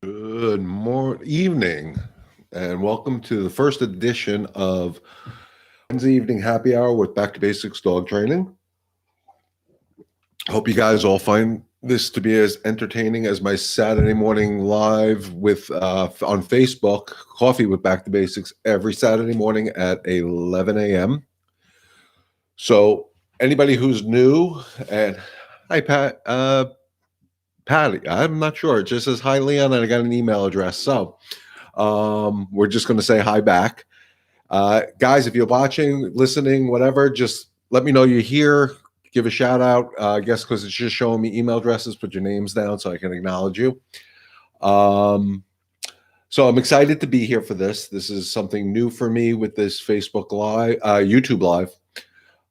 Good evening, and welcome to the first edition of Wednesday Evening Happy Hour with Back to Basics Dog Training. Hope you guys all find this to be as entertaining as my Saturday morning live with on Facebook, Coffee with Back to Basics, every Saturday morning at 11 a.m. So anybody who's new, and hi Pat, Patty, I'm not sure. It just says hi Leon, and I got an email address. So we're just going to say hi back. Guys, if you're watching, listening, whatever, just let me know you're here. Give a shout out. I guess because it's just showing me email addresses, put your names down so I can acknowledge you. So I'm excited to be here for this. This is something new for me with this Facebook Live, YouTube Live.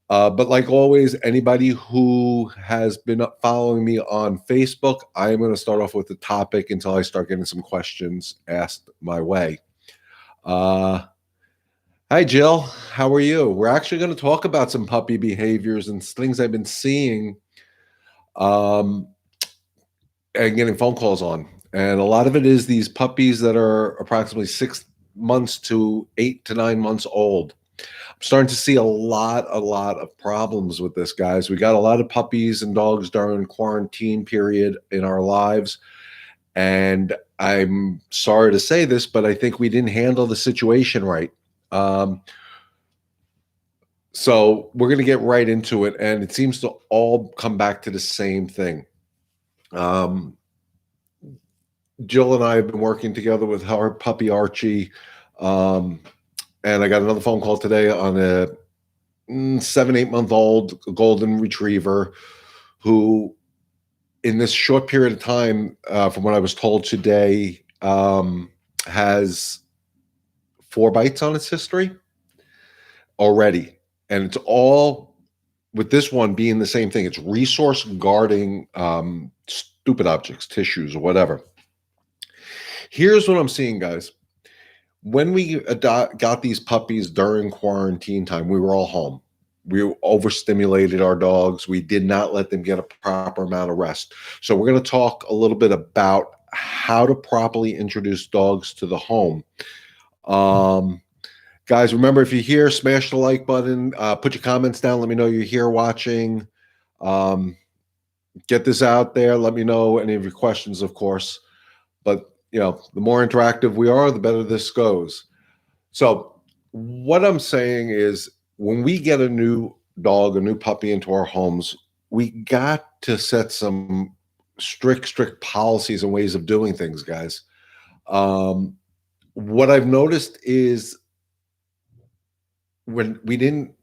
But like always, anybody who has been following me on Facebook, I am going to start off with the topic until I start getting some questions asked my way. Hi, Jill. How are you? We're actually going to talk about some puppy behaviors and things I've been seeing and getting phone calls on. And a lot of it is these puppies that are approximately 6 months to 8 to 9 months old. I'm starting to see a lot of problems with this, guys. We got a lot of puppies and dogs during quarantine period in our lives. And I'm sorry to say this, but I think we didn't handle the situation right. So we're going to get right into it, and it seems to all come back to the same thing. Jill and I have been working together with our puppy Archie, and I got another phone call today on a 7-8 month old golden retriever who, in this short period of time, from what I was told today, has 4 bites on its history already. And it's all, with this one being the same thing. It's resource guarding stupid objects, tissues, or whatever. Here's what I'm seeing, guys. When we got these puppies during quarantine time, we were all home. We overstimulated our dogs. We did not let them get a proper amount of rest. So we're going to talk a little bit about how to properly introduce dogs to the home. Guys, remember, if you're here, smash the like button. Put your comments down. Let me know you're here watching. Get this out there. Let me know any of your questions, of course. But, the more interactive we are, the better this goes. So what I'm saying is, when we get a new dog, a new puppy into our homes, we got to set some strict policies and ways of doing things, guys. What I've noticed is, when we didn't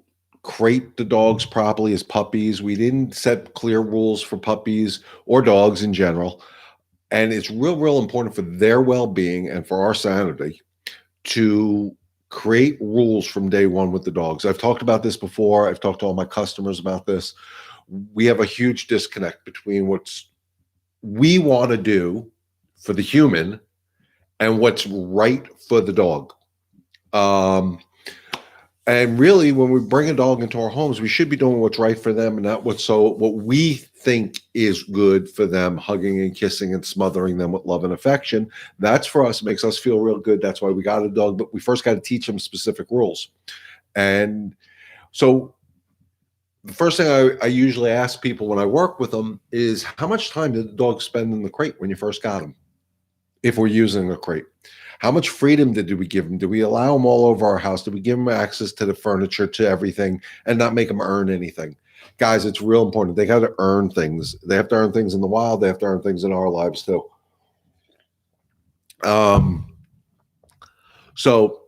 crate the dogs properly as puppies, we didn't set clear rules for puppies or dogs in general. And it's real important for their well-being and for our sanity to create rules from day one with the dogs. I've talked about this before. I've talked to all my customers about this. We have a huge disconnect between what we want to do for the human and what's right for the dog. And really, when we bring a dog into our homes, we should be doing what's right for them and not what we think is good for them, hugging and kissing and smothering them with love and affection. That's, for us, makes us feel real good. That's why we got a dog, but we first got to teach them specific rules. And so the first thing I usually ask people when I work with them is, how much time did the dog spend in the crate when you first got him? If we're using a crate. How much freedom did we give them? Did we allow them all over our house? Did we give them access to the furniture, to everything, and not make them earn anything? Guys, it's real important. They got to earn things. They have to earn things in the wild. They have to earn things in our lives too. So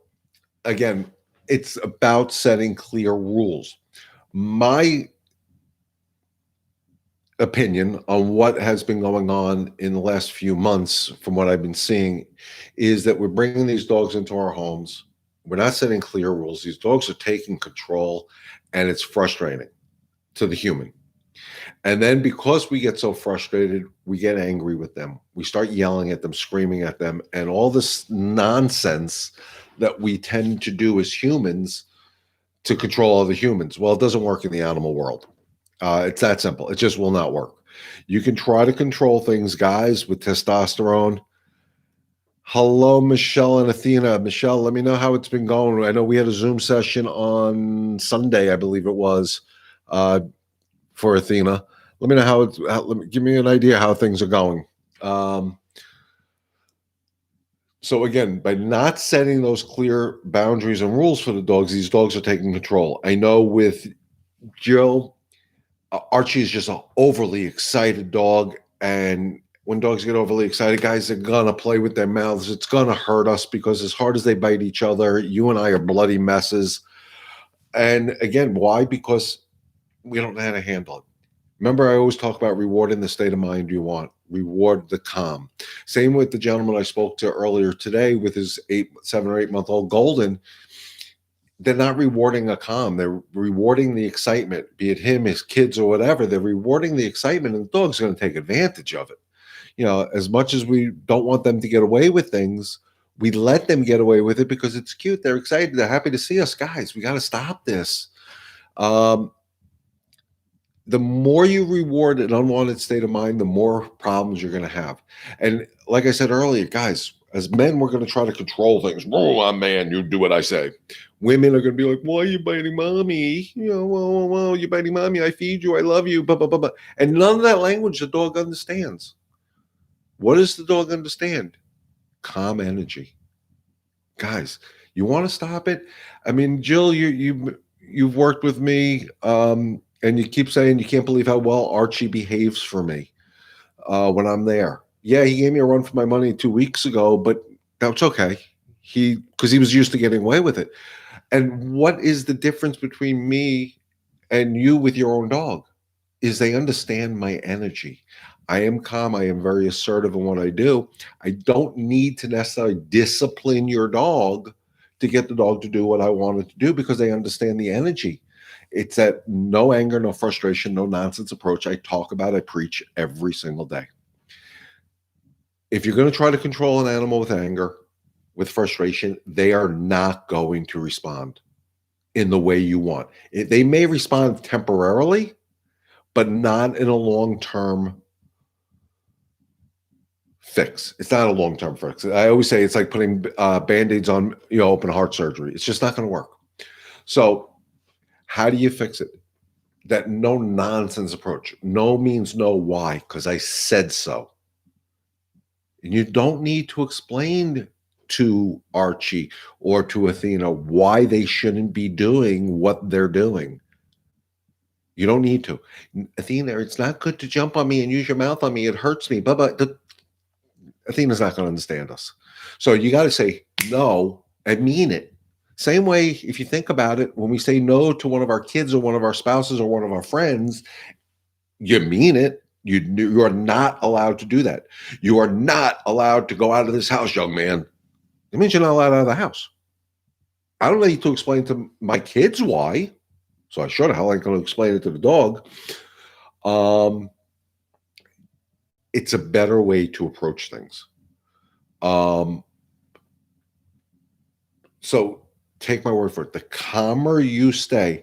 again, it's about setting clear rules. My opinion on what has been going on in the last few months, from what I've been seeing, is that we're bringing these dogs into our homes. We're not setting clear rules. These dogs are taking control, and it's frustrating to the human. And then, because we get so frustrated, we get angry with them. We start yelling at them, screaming at them, and all this nonsense that we tend to do as humans to control other humans. Well, it doesn't work in the animal world. It's that simple. It just will not work. You can try to control things, guys, with testosterone. Hello, Michelle and Athena. Michelle, let me know how it's been going. I know we had a Zoom session on Sunday, I believe it was, uh, for Athena. Let me know let me give me an idea how things are going. Um, so again, by not setting those clear boundaries and rules for the dogs, these dogs are taking control. I know with Jill, Archie is just an overly excited dog, and when dogs get overly excited, guys, they're gonna play with their mouths. It's gonna hurt us because as hard as they bite each other, you and I are bloody messes. And again, why? Because we don't know how to handle it. Remember, I always talk about rewarding the state of mind you want. Reward the calm. Same with the gentleman I spoke to earlier today with his 7 or 8 month old Golden. They're not rewarding a calm. They're rewarding the excitement, be it him, his kids, or whatever. They're rewarding the excitement, and the dog's going to take advantage of it. As much as we don't want them to get away with things, we let them get away with it because it's cute. They're excited. They're happy to see us. Guys, we got to stop this. Um, the more you reward an unwanted state of mind, the more problems you're going to have. And like I said earlier, guys, as men, we're going to try to control things. Oh, I'm man. You do what I say. Women are going to be like, why are you biting mommy? Well, you're biting mommy. I feed you. I love you. Blah, blah, blah, blah. And none of that language the dog understands. What does the dog understand? Calm energy. Guys, you want to stop it? I mean, Jill, you've worked with me, and you keep saying you can't believe how well Archie behaves for me when I'm there. Yeah, he gave me a run for my money 2 weeks ago, but that's okay. Because he was used to getting away with it. And what is the difference between me and you with your own dog? Is they understand my energy. I am calm. I am very assertive in what I do. I don't need to necessarily discipline your dog to get the dog to do what I want it to do because they understand the energy. It's that no anger, no frustration, no nonsense approach I talk about, I preach every single day. If you're going to try to control an animal with anger, with frustration, they are not going to respond in the way you want. They may respond temporarily, but not in a long-term fix. It's not a long-term fix. I always say it's like putting Band-Aids on, open heart surgery. It's just not going to work. So how do you fix it? That no nonsense approach. No means no. Why? Because I said so. And you don't need to explain to Archie or to Athena why they shouldn't be doing what they're doing. You don't need to. Athena, it's not good to jump on me and use your mouth on me. It hurts me. But Athena's not going to understand us. So you got to say no and mean it. Same way, if you think about it, when we say no to one of our kids or one of our spouses or one of our friends, you mean it. You are not allowed to do that. You are not allowed to go out of this house, young man. It means you're not allowed out of the house. I don't need to explain to my kids why. So I sure the hell ain't going to explain it to the dog. It's a better way to approach things. So take my word for it. The calmer you stay,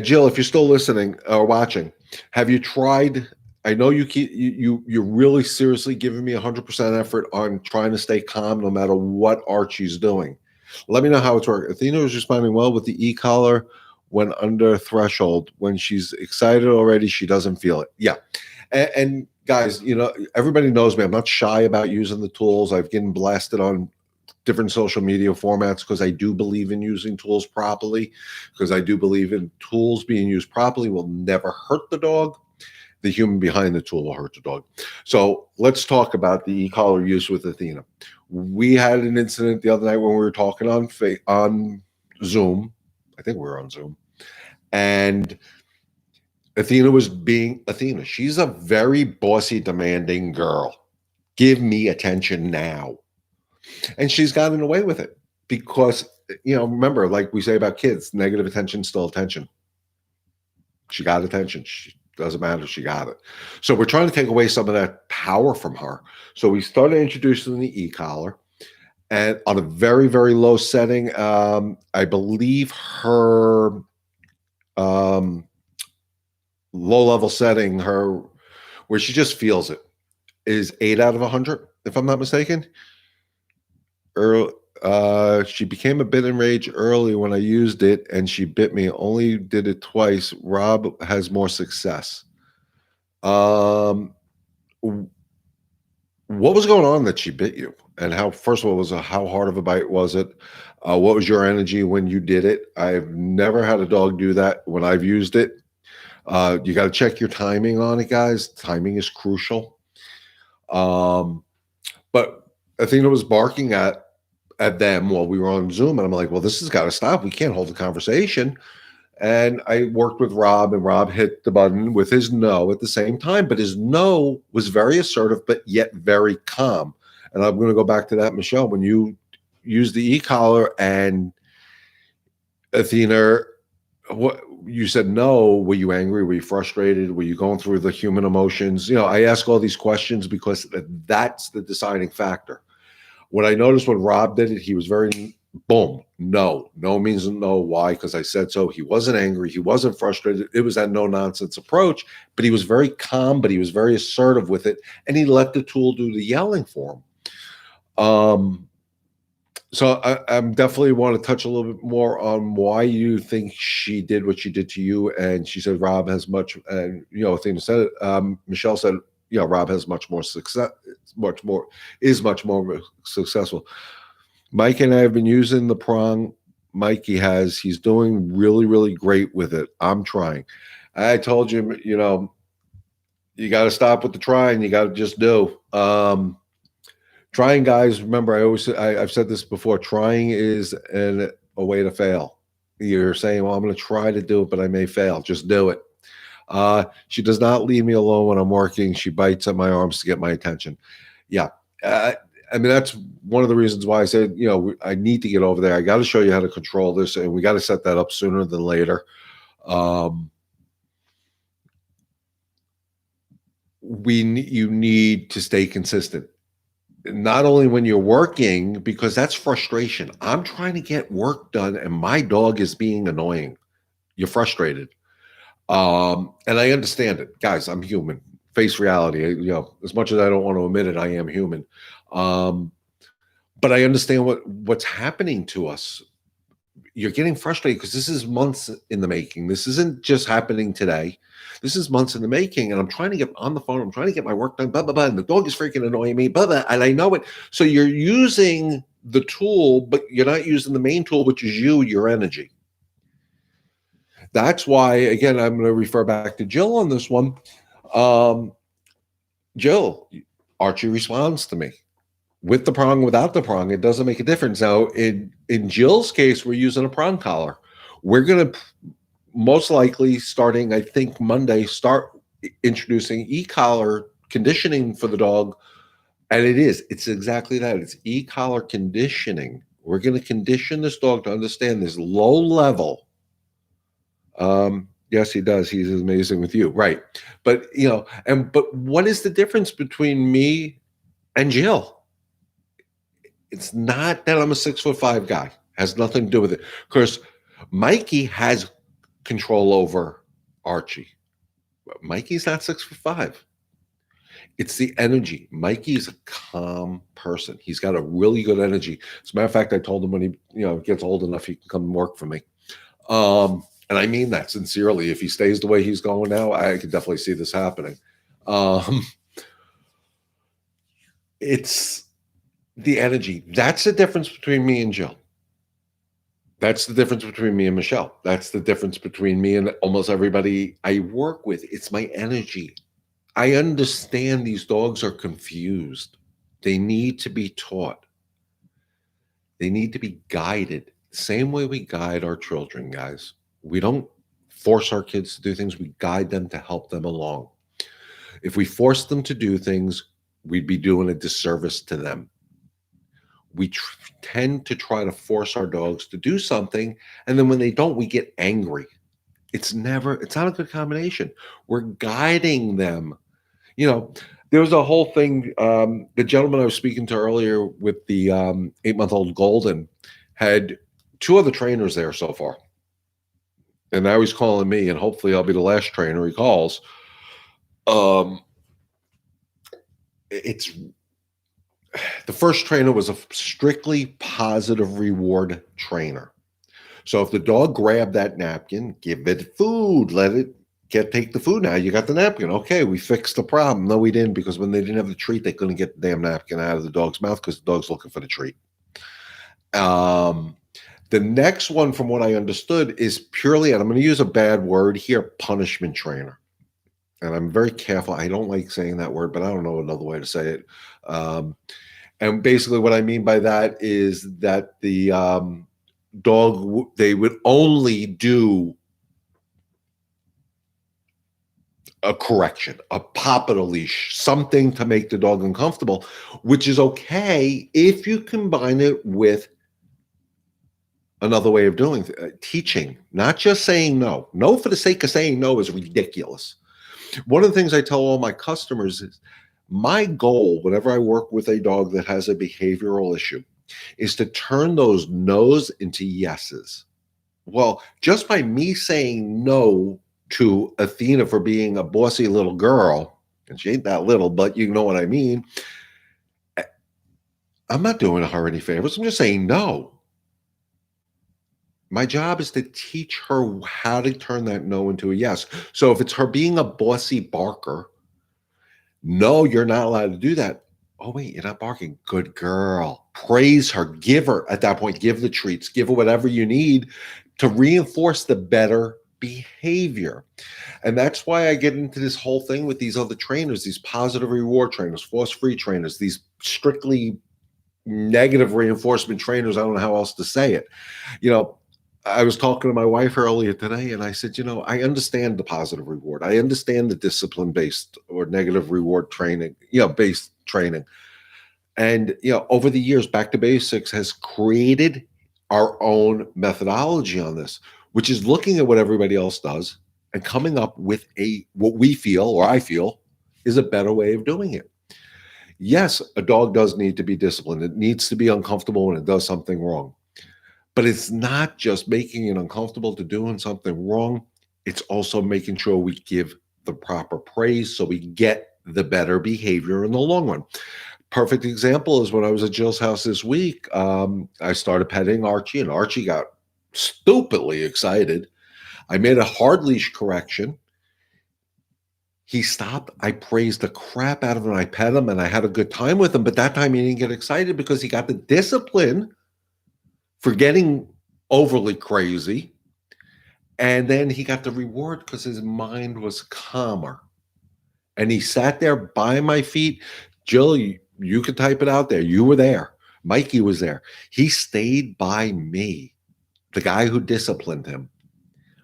Jill, if you're still listening or watching, have you tried? I know you're really seriously giving me 100% effort on trying to stay calm no matter what Archie's doing. Let me know how it's working. Athena is responding well with the e-collar when under threshold. When she's excited already, she doesn't feel it. Yeah. And guys, everybody knows me. I'm not shy about using the tools. I've getting blasted on different social media formats because I do believe in using tools properly, because I do believe in tools being used properly will never hurt the dog. The human behind the tool will hurt the dog. So let's talk about the e-collar use with Athena. We had an incident the other night when we were talking on Zoom. I think we were on Zoom. And Athena was being Athena. She's a very bossy, demanding girl. Give me attention now. And she's gotten away with it because, remember, like we say about kids, negative attention, still attention. She got attention. Doesn't matter. She got it. So we're trying to take away some of that power from her. So we started introducing the e-collar, and on a very, very low setting, I believe her low-level setting, where she just feels it, is 8 out of 100, if I'm not mistaken. early. She became a bit enraged early when I used it, and she bit me. Only did it twice. Rob has more success. Um, w- what was going on that she bit you? And how? First of all, how hard of a bite was it? What was your energy when you did it? I've never had a dog do that when I've used it. You got to check your timing on it, guys. Timing is crucial. Um, but Athena was barking at them while we were on Zoom, and I'm like, "Well, this has got to stop. We can't hold a conversation." And I worked with Rob, and Rob hit the button with his no at the same time, but his no was very assertive, but yet very calm. And I'm going to go back to that, Michelle, when you used the e-collar and Athena, what you said no, were you angry? Were you frustrated? Were you going through the human emotions? I ask all these questions because that's the deciding factor. What I noticed when Rob did it, he was very boom, no. No means no. Why? Because I said so. He wasn't angry. He wasn't frustrated. It was that no nonsense approach, but he was very calm, but he was very assertive with it. And he let the tool do the yelling for him. So I'm definitely want to touch a little bit more on why you think she did what she did to you. And she said Rob has much, and Athena said it. Michelle said, Rob has much more success, much more successful. Mike and I have been using the prong. Mikey has. He's doing really, really great with it. I'm trying. I told you, you got to stop with the trying. You got to just do. Trying, guys. Remember, I've said this before. Trying is a way to fail. You're saying, "Well, I'm going to try to do it, but I may fail." Just do it. She does not leave me alone when I'm working. She bites at my arms to get my attention. Yeah. I mean, that's one of the reasons why I said, I need to get over there. I got to show you how to control this, and we got to set that up sooner than later. You need to stay consistent. Not only when you're working, because that's frustration. I'm trying to get work done, and my dog is being annoying. You're frustrated. And I understand it, guys. I'm human. Face reality. As much as I don't want to admit it, I am human. But I understand what's happening to us. You're getting frustrated because this is months in the making. This isn't just happening today. This is months in the making, and I'm trying to get on the phone. I'm trying to get my work done. Blah blah blah. And the dog is freaking annoying me. Blah blah. And I know it. So you're using the tool, but you're not using the main tool, which is your energy. That's why, again, I'm going to refer back to Jill on this one. Jill, Archie responds to me with the prong, without the prong. It doesn't make a difference. Now, in Jill's case, we're using a prong collar. We're going to most likely, starting, I think, Monday, start introducing e-collar conditioning for the dog. And it's exactly that. It's e-collar conditioning. We're going to condition this dog to understand this low level. Yes, he does. He's amazing with you. Right. But, but what is the difference between me and Jill? It's not that I'm a 6'5" guy. Has nothing to do with it. Of course, Mikey has control over Archie. Mikey's not 6'5". It's the energy. Mikey's a calm person. He's got a really good energy. As a matter of fact, I told him when he gets old enough, he can come and work for me. And I mean that sincerely. If he stays the way he's going now, I could definitely see this happening. It's the energy. That's the difference between me and Jill. That's the difference between me and Michelle. That's the difference between me and almost everybody I work with. It's my energy. I understand these dogs are confused. They need to be taught. They need to be guided. Same way we guide our children, guys. We don't force our kids to do things. We guide them to help them along. If we force them to do things, we'd be doing a disservice to them. We tend to try to force our dogs to do something, and then when they don't, we get angry. It's not a good combination. We're guiding them. There was a whole thing. The gentleman I was speaking to earlier with the 8-month-old Golden had 2 other trainers there so far. And now he's calling me, and hopefully I'll be the last trainer he calls. It's The first trainer was a strictly positive reward trainer. So if the dog grabbed that napkin, give it food, let it take the food. Now you got the napkin. Okay, we fixed the problem. No, we didn't, because when they didn't have the treat, they couldn't get the damn napkin out of the dog's mouth because the dog's looking for the treat. Um, the next one, from what I understood, is purely, and I'm going to use a bad word here, punishment trainer. And I'm very careful. I don't like saying that word, but I don't know another way to say it. Um, and basically, what I mean by that is that the dog, they would only do a correction, a pop at a leash, something to make the dog uncomfortable, which is okay if you combine it with another way of doing teaching, not just saying no. No for the sake of saying no is ridiculous. One of the things I tell all my customers is my goal, whenever I work with a dog that has a behavioral issue, is to turn those no's into yeses. Well, just by me saying no to Athena for being a bossy little girl, and she ain't that little, but you know what I mean, I'm not doing her any favors. I'm just saying no. My job is to teach her how to turn that no into a yes. So if it's her being a bossy barker, no, you're not allowed to do that. Oh, wait, you're not barking. Good girl. Praise her. Give her, at that point, give the treats, give her whatever you need to reinforce the better behavior. And that's why I get into this whole thing with these other trainers, these positive reward trainers, force-free trainers, these strictly negative reinforcement trainers. I don't know how else to say it. You know, I was talking to my wife earlier today, and I said, I understand the positive reward. I understand the discipline based or negative reward training, based training. And, over the years, Back to Basics has created our own methodology on this, which is looking at what everybody else does and coming up with what we feel, or I feel, is a better way of doing it. Yes, a dog does need to be disciplined. It needs to be uncomfortable when it does something wrong. But it's not just making it uncomfortable to doing something wrong. It's also making sure we give the proper praise so we get the better behavior in the long run. Perfect example is when I was at Jill's house this week. I started petting Archie, and Archie got stupidly excited. I made a hard leash correction. He stopped. I praised the crap out of him. I pet him, and I had a good time with him. But that time he didn't get excited because he got the discipline for getting overly crazy. And then he got the reward because his mind was calmer. And he sat there by my feet. Jill, you could type it out there. You were there. Mikey was there. He stayed by me, the guy who disciplined him.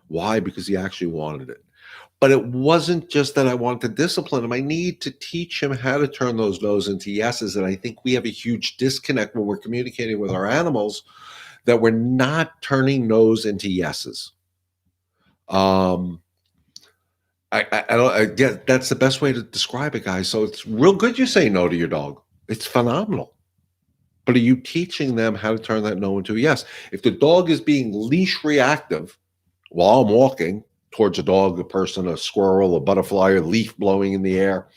Why? Because he actually wanted it. But it wasn't just that I wanted to discipline him. I need to teach him how to turn those no's into yeses. And I think we have a huge disconnect when we're communicating with our animals, that we're not turning no's into yeses. I get that's the best way to describe it, guys. So it's real good you say no to your dog. It's phenomenal. But are you teaching them how to turn that no into a yes? If the dog is being leash reactive while I'm walking towards a dog, a person, a squirrel, a butterfly, a leaf blowing in the air,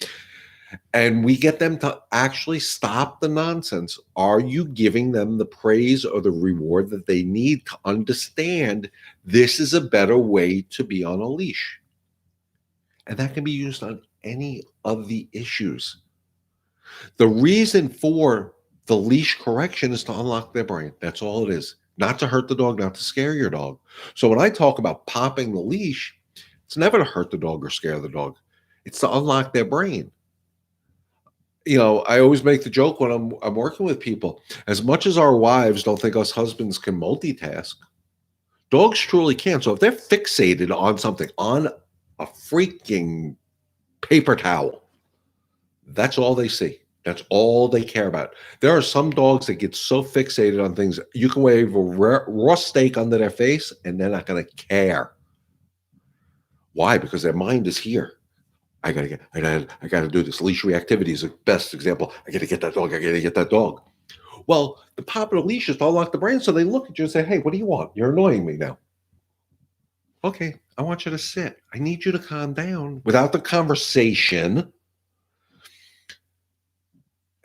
and we get them to actually stop the nonsense, are you giving them the praise or the reward that they need to understand this is a better way to be on a leash? And that can be used on any of the issues. The reason for the leash correction is to unlock their brain. That's all it is. Not to hurt the dog, not to scare your dog. So when I talk about popping the leash, it's never to hurt the dog or scare the dog. It's to unlock their brain. I always make the joke when I'm working with people. As much as our wives don't think us husbands can multitask, dogs truly can. So if they're fixated on something, on a freaking paper towel, that's all they see. That's all they care about. There are some dogs that get so fixated on things. You can wave a raw steak under their face, and they're not going to care. Why? Because their mind is here. I gotta do this. Leash reactivity is the best example. I gotta get that dog. I gotta get that dog. Well, the pop of the leash is to unlock the brain, so they look at you and say, "Hey, what do you want? You're annoying me now." Okay, I want you to sit. I need you to calm down without the conversation.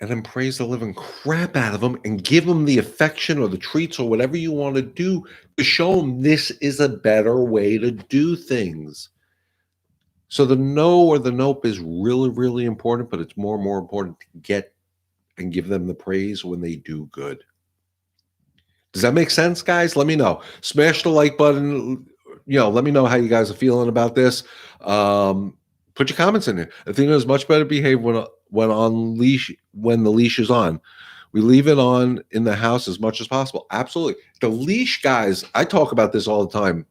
and then praise the living crap out of them and give them the affection or the treats or whatever you want to do to show them this is a better way to do things. So the no or the nope is really, really important, but it's more and more important to get and give them the praise when they do good. Does that make sense, guys? Let me know. Smash the like button. Let me know how you guys are feeling about this. Put your comments in there. I think it's much better behave when the leash is on. We leave it on in the house as much as possible. Absolutely. The leash, guys, I talk about this all the time.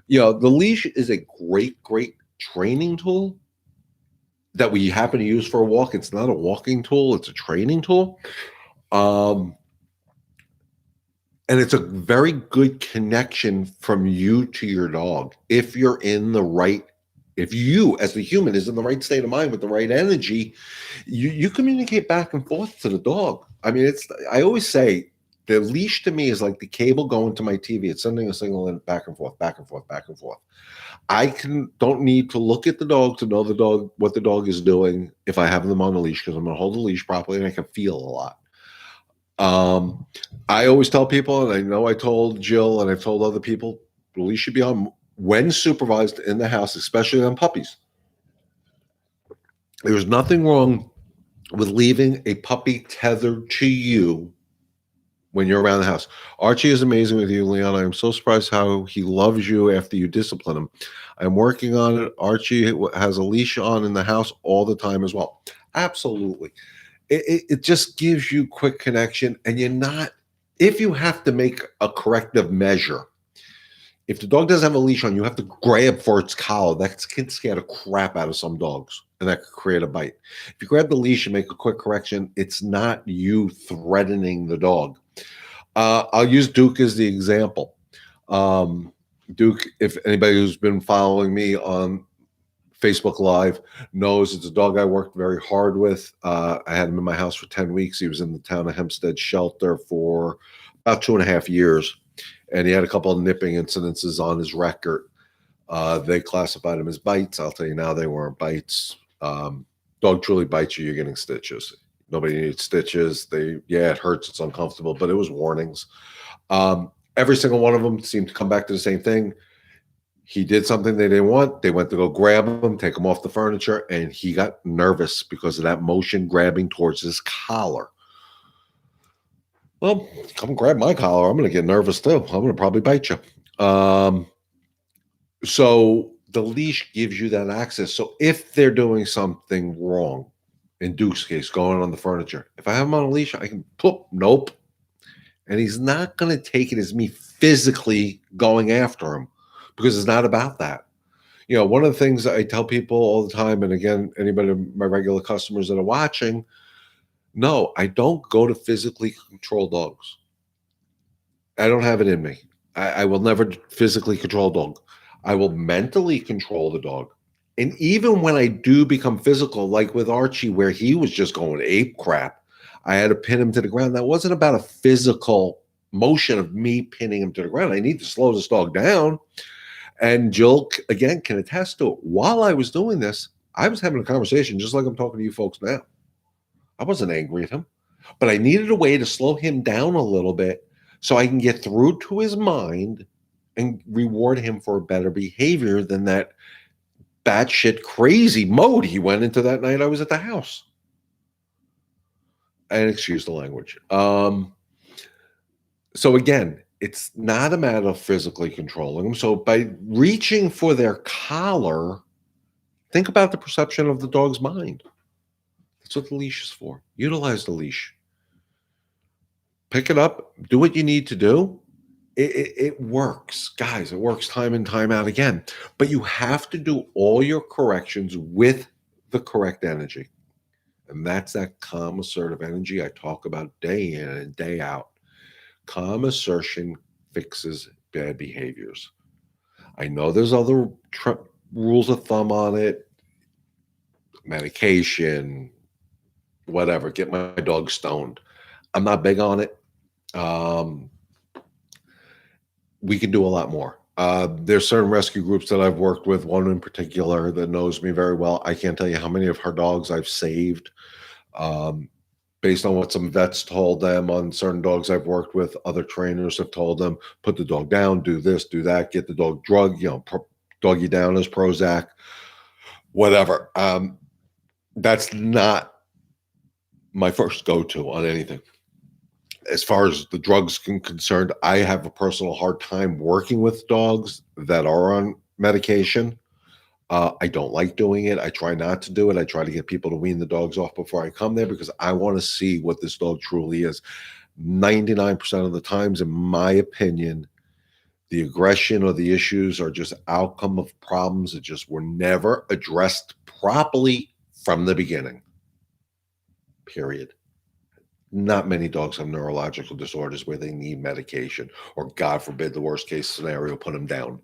The leash is a great, great training tool that we happen to use for a walk. It's not a walking tool, it's a training tool. And it's a very good connection from you to your dog. If you, as the human, is in the right state of mind with the right energy, you communicate back and forth to the dog. I mean, I always say the leash to me is like the cable going to my TV. It's sending a signal in back and forth, back and forth, back and forth. I don't need to look at the dog to know what the dog is doing if I have them on the leash, because I'm going to hold the leash properly and I can feel a lot. I always tell people, and I know I told Jill and I've told other people, the leash should be on when supervised in the house, especially on puppies. There's nothing wrong with leaving a puppy tethered to you when you're around the house. Archie is amazing with you, Leon. I'm so surprised how he loves you after you discipline him. I'm working on it. Archie has a leash on in the house all the time as well. Absolutely. It just gives you quick connection, and if you have to make a corrective measure, if the dog doesn't have a leash on, you have to grab for its collar. That can scare the crap out of some dogs, and that could create a bite. If you grab the leash and make a quick correction, it's not you threatening the dog. I'll use Duke as the example. Duke, if anybody who's been following me on Facebook Live knows, it's a dog I worked very hard with. I had him in my house for 10 weeks. He was in the town of Hempstead shelter for about 2.5 years. And he had a couple of nipping incidences on his record. They classified him as bites. I'll tell you now, they weren't bites. Dog truly bites you, you're getting stitches. Nobody needs stitches. It hurts, it's uncomfortable, but it was warnings. Every single one of them seemed to come back to the same thing. He did something they didn't want. They went to go grab him, take him off the furniture, and he got nervous because of that motion grabbing towards his collar. Well, come grab my collar. I'm going to get nervous too. I'm going to probably bite you. So the leash gives you that access. So if they're doing something wrong, in Duke's case, going on the furniture, if I have him on a leash, I can nope. And he's not going to take it as me physically going after him, because it's not about that. One of the things I tell people all the time, and again, anybody, my regular customers that are watching, no, I don't go to physically control dogs. I don't have it in me. I will never physically control a dog. I will mentally control the dog. And even when I do become physical, like with Archie, where he was just going ape crap, I had to pin him to the ground. That wasn't about a physical motion of me pinning him to the ground. I need to slow this dog down. And Jill, again, can attest to it. While I was doing this, I was having a conversation just like I'm talking to you folks now. I wasn't angry at him, but I needed a way to slow him down a little bit so I can get through to his mind and reward him for better behavior than that batshit crazy mode he went into that night I was at the house. And excuse the language. So again, it's not a matter of physically controlling them. So by reaching for their collar, think about the perception of the dog's mind. That's what the leash is for. Utilize the leash. Pick it up. Do what you need to do. It works, guys. It works time and time out again. But you have to do all your corrections with the correct energy. And that's that calm, assertive energy I talk about day in and day out. Calm assertion fixes bad behaviors. I know there's other rules of thumb on it. Medication, whatever. Get my dog stoned. I'm not big on it. We can do a lot more. There's certain rescue groups that I've worked with, one in particular that knows me very well. I can't tell you how many of her dogs I've saved. based on what some vets told them on certain dogs I've worked with. Other trainers have told them, put the dog down, do this, do that, get the dog drugged, doggy down as Prozac, whatever. That's not my first go-to on anything. As far as the drugs concerned, I have a personal hard time working with dogs that are on medication. I don't like doing it. I try not to do it. I try to get people to wean the dogs off before I come there because I want to see what this dog truly is. 99% of the times, in my opinion, the aggression or the issues are just outcome of problems that just were never addressed properly from the beginning. Period. Not many dogs have neurological disorders where they need medication, or God forbid, the worst case scenario, put them down.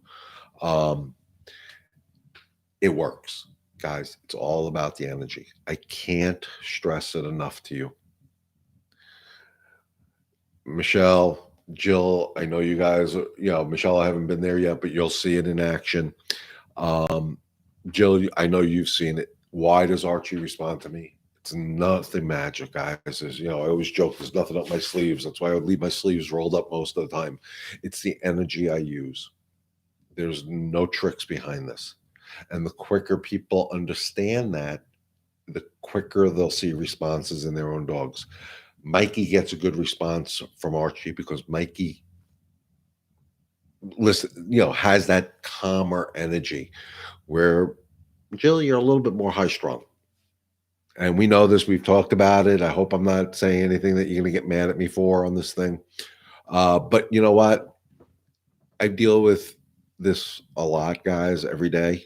It works, guys. It's all about the energy. I can't stress it enough to you. Michelle, Jill, I know you guys, Michelle, I haven't been there yet, but you'll see it in action. Jill, I know you've seen it. Why does Archie respond to me? It's nothing magic, guys. I always joke, there's nothing up my sleeves. That's why I would leave my sleeves rolled up most of the time. It's the energy I use. There's no tricks behind this. And the quicker people understand that, the quicker they'll see responses in their own dogs. Mikey gets a good response from Archie because Mikey has that calmer energy, where Jill, you're a little bit more high strung. And we know this, we've talked about it. I hope I'm not saying anything that you're going to get mad at me for on this thing. But you know what? I deal with this a lot, guys, every day.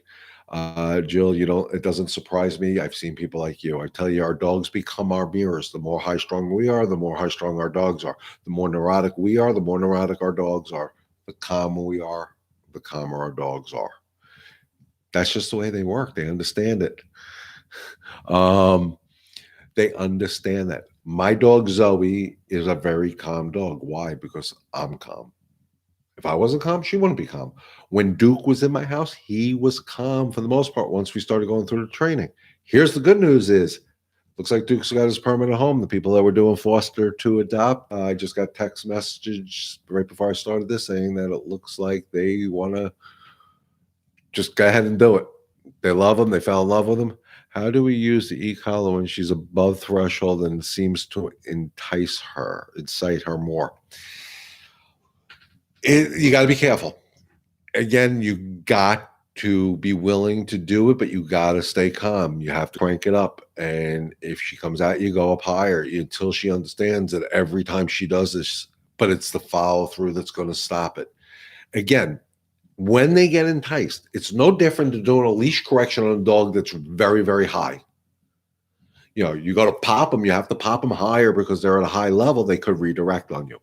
Jill, it doesn't surprise me. I've seen people like you. I tell you, our dogs become our mirrors. The more high strung we are, the more high strung our dogs are. The more neurotic we are, the more neurotic our dogs are. The calmer we are, the calmer our dogs are. That's just the way they work. They understand it. They understand that. My dog Zoe is a very calm dog. Why? Because I'm calm. If I wasn't calm, she wouldn't be calm. When Duke was in my house, he was calm for the most part once we started going through the training. Here's the good news is, looks like Duke's got his permanent home. The people that were doing foster to adopt, I just got text messages right before I started this saying that it looks like they want to just go ahead and do it. They love him. They fell in love with him. How do we use the e-collar when she's above threshold and seems to incite her more? You got to be careful. Again, you got to be willing to do it, but you got to stay calm. You have to crank it up. And if she comes at you, go up higher until she understands that every time she does this, but it's the follow through that's going to stop it. Again, when they get enticed, it's no different than doing a leash correction on a dog that's very, very high. You got to pop them. You have to pop them higher because they're at a high level. They could redirect on you.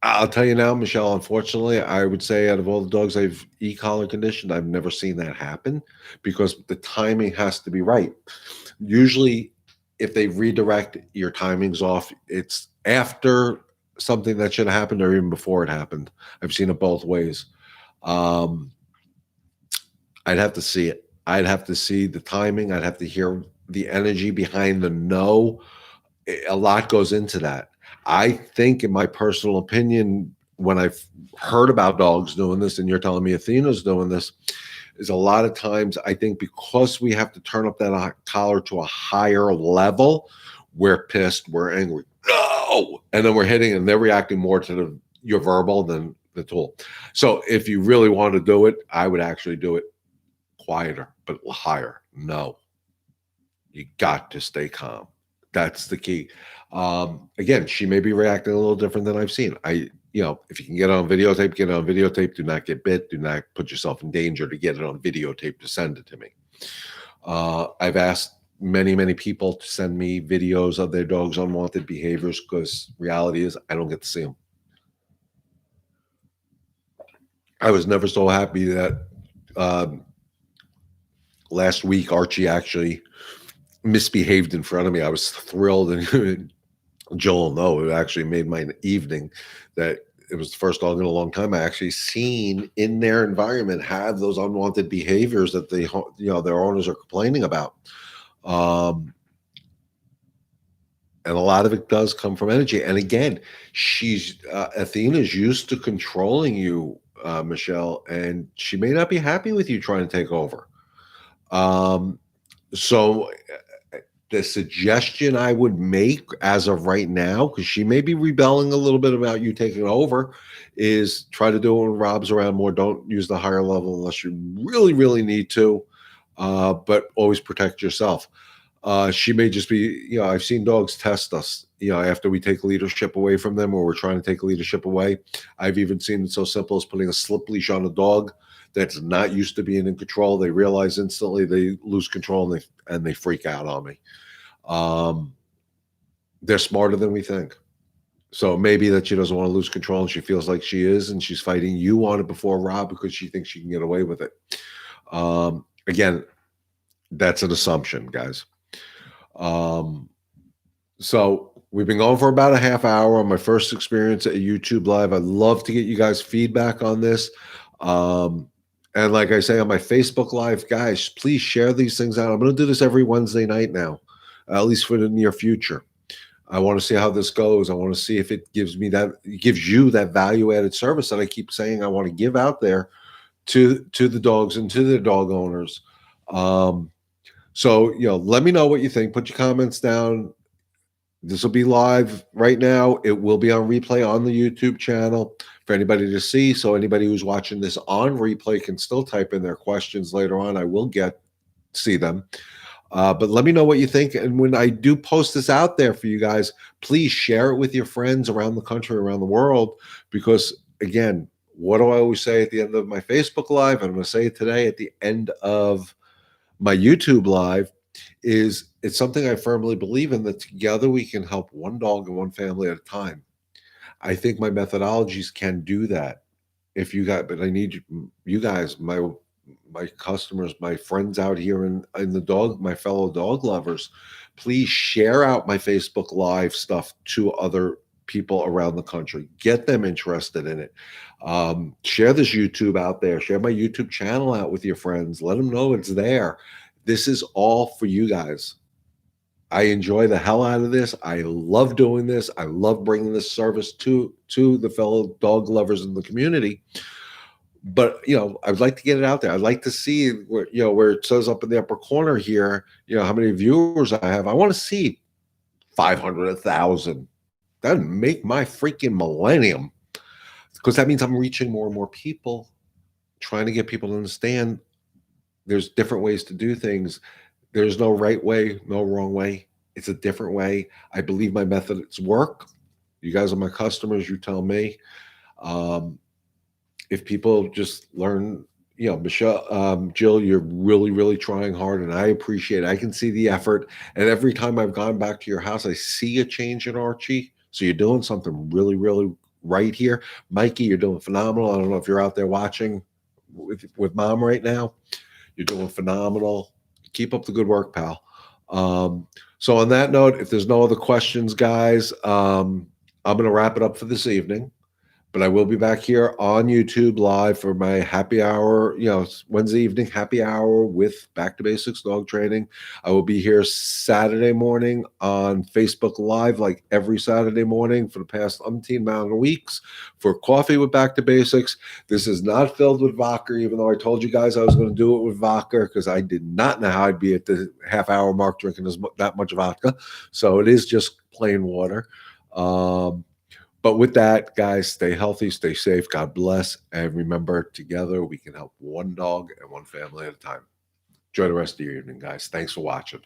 I'll tell you now, Michelle, unfortunately, I would say out of all the dogs I've e-collar conditioned, I've never seen that happen because the timing has to be right. Usually, if they redirect, your timing's off. It's after something that should have happened or even before it happened. I've seen it both ways. I'd have to see it. I'd have to see the timing. I'd have to hear the energy behind the no. A lot goes into that. I think, in my personal opinion, when I've heard about dogs doing this, and you're telling me Athena's doing this, is a lot of times I think because we have to turn up that collar to a higher level, we're pissed, we're angry, no, and then we're hitting, and they're reacting more to your verbal than the tool. So if you really want to do it, I would actually do it quieter, but higher. No, you got to stay calm. That's the key. Again, she may be reacting a little different than I've seen. If you can get it on videotape, get it on videotape. Do not get bit. Do not put yourself in danger to get it on videotape to send it to me. I've asked many, many people to send me videos of their dog's unwanted behaviors because reality is I don't get to see them. I was never so happy that last week Archie actually misbehaved in front of me. I was thrilled, and Joel will know it actually made my evening that it was the first dog in a long time I actually seen in their environment have those unwanted behaviors that their owners are complaining about. Um, and a lot of it does come from energy. And again, Athena's used to controlling you, Michelle, and she may not be happy with you trying to take over. Um, so the suggestion I would make as of right now, because she may be rebelling a little bit about you taking over, is try to do it when Rob's around more. Don't use the higher level unless you really, really need to, but always protect yourself. She may just be, I've seen dogs test us, after we take leadership away from them or we're trying to take leadership away. I've even seen it so simple as putting a slip leash on a dog that's not used to being in control. They realize instantly they lose control and they freak out on me. Um, they're smarter than we think. So maybe that she doesn't want to lose control and she feels like she is, and she's fighting you on it before Rob because she thinks she can get away with it. Again, that's an assumption, guys. So we've been going for about a half hour on my first experience at YouTube Live. I'd love to get you guys feedback on this. And like I say on my Facebook Live, guys, please share these things out. I'm going to do this every Wednesday night now, at least for the near future. I want to see how this goes. I want to see if it gives you that value added service that I keep saying I want to give out there to the dogs and to the dog owners. So, let me know what you think. Put your comments down. This will be live right now. It will be on replay on the YouTube channel for anybody to see. So anybody who's watching this on replay can still type in their questions later on. I will see them. But let me know what you think. And when I do post this out there for you guys, please share it with your friends around the country, around the world. Because again, what do I always say at the end of my Facebook Live? And I'm going to say it today at the end of my YouTube Live. It's something I firmly believe in, that together we can help one dog and one family at a time. I think my methodologies can do that. But I need you guys, my customers, my friends out here in my fellow dog lovers, please share out my Facebook Live stuff to other people around the country. Get them interested in it. Share this YouTube out there. Share my YouTube channel out with your friends. Let them know it's there. This is all for you guys. I enjoy the hell out of this. I love doing this. I love bringing this service to the fellow dog lovers in the community. But I'd like to get it out there. I'd like to see where it says up in the upper corner here, how many viewers I have. I want to see 500, 1,000. That'd make my freaking millennium, because that means I'm reaching more and more people, trying to get people to understand there's different ways to do things. There's no right way, no wrong way. It's a different way. I believe my methods work. You guys are my customers. You tell me. If people just learn, Michelle, Jill, you're really, really trying hard, and I appreciate it. I can see the effort. And every time I've gone back to your house, I see a change in Archie. So you're doing something really, really right here. Mikey, you're doing phenomenal. I don't know if you're out there watching with Mom right now. You're doing phenomenal. Keep up the good work, pal. So on that note, if there's no other questions, guys, I'm going to wrap it up for this evening. But I will be back here on YouTube Live for my happy hour, Wednesday evening happy hour with Back to Basics Dog Training. I will be here Saturday morning on Facebook Live, like every Saturday morning for the past umpteen amount of weeks, for Coffee with Back to Basics. This is not filled with vodka, even though I told you guys I was going to do it with vodka, because I did not know how I'd be at the half hour mark drinking that much vodka. So it is just plain water. But with that, guys, stay healthy, stay safe, God bless, and remember, together we can help one dog and one family at a time. Enjoy the rest of your evening, guys. Thanks for watching.